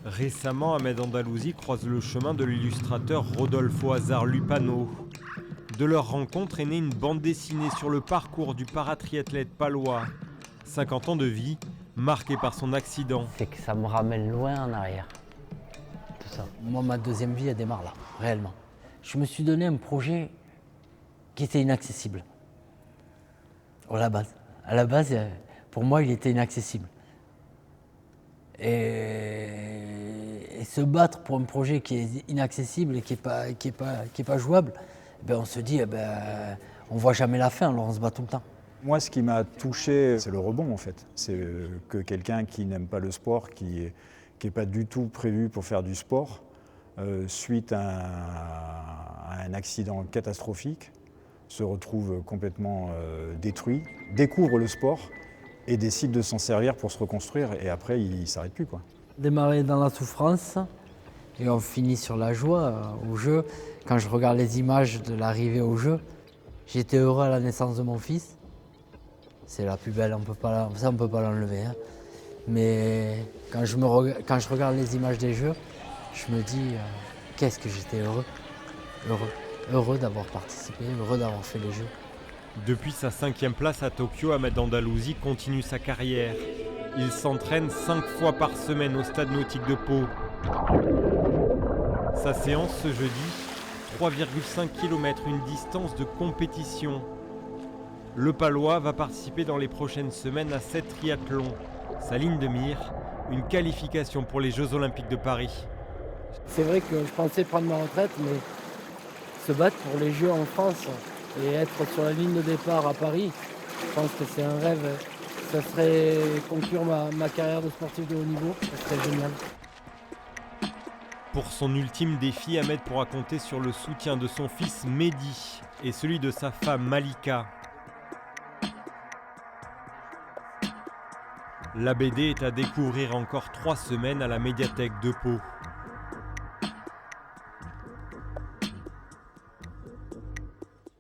Récemment, Ahmed Andalousi croise le chemin de l'illustrateur Rodolfo Azar Lupano. De leur rencontre est née une bande dessinée sur le parcours du paratriathlète palois. 50 ans de vie, marqué par son accident. C'est que ça me ramène loin en arrière, tout ça. Moi, ma deuxième vie, elle démarre là, réellement. Je me suis donné un projet qui était inaccessible. À la base. À la base, pour moi, il était inaccessible. Et se battre pour un projet qui est inaccessible et qui est pas jouable, ben on se dit, on voit jamais la fin, alors on se bat tout le temps. Moi, ce qui m'a touché, c'est le rebond en fait. C'est que quelqu'un qui n'aime pas le sport, qui n'est pas du tout prévu pour faire du sport, suite à un accident catastrophique, se retrouve complètement détruit, découvre le sport et décide de s'en servir pour se reconstruire et après il ne s'arrête plus, quoi. Démarrer dans la souffrance et on finit sur la joie au jeu. Quand je regarde les images de l'arrivée au jeu, j'étais heureux à la naissance de mon fils. C'est la plus belle, on peut pas l'enlever. Hein. Mais quand je regarde les images des jeux, je me dis qu'est-ce que j'étais heureux d'avoir participé, heureux d'avoir fait les jeux. Depuis sa 5e place à Tokyo, Ahmed Andalousi continue sa carrière. Il s'entraîne 5 fois par semaine au stade nautique de Pau. Sa séance ce jeudi, 3,5 km, une distance de compétition. Le Palois va participer dans les prochaines semaines à 7 triathlons. Sa ligne de mire, une qualification pour les Jeux Olympiques de Paris. C'est vrai que je pensais prendre ma retraite, mais se battre pour les Jeux en France et être sur la ligne de départ à Paris, je pense que c'est un rêve. Ça serait conclure ma carrière de sportif de haut niveau, ça serait génial. Pour son ultime défi, Ahmed pourra compter sur le soutien de son fils Mehdi et celui de sa femme Malika. La BD est à découvrir encore 3 semaines à la médiathèque de Pau.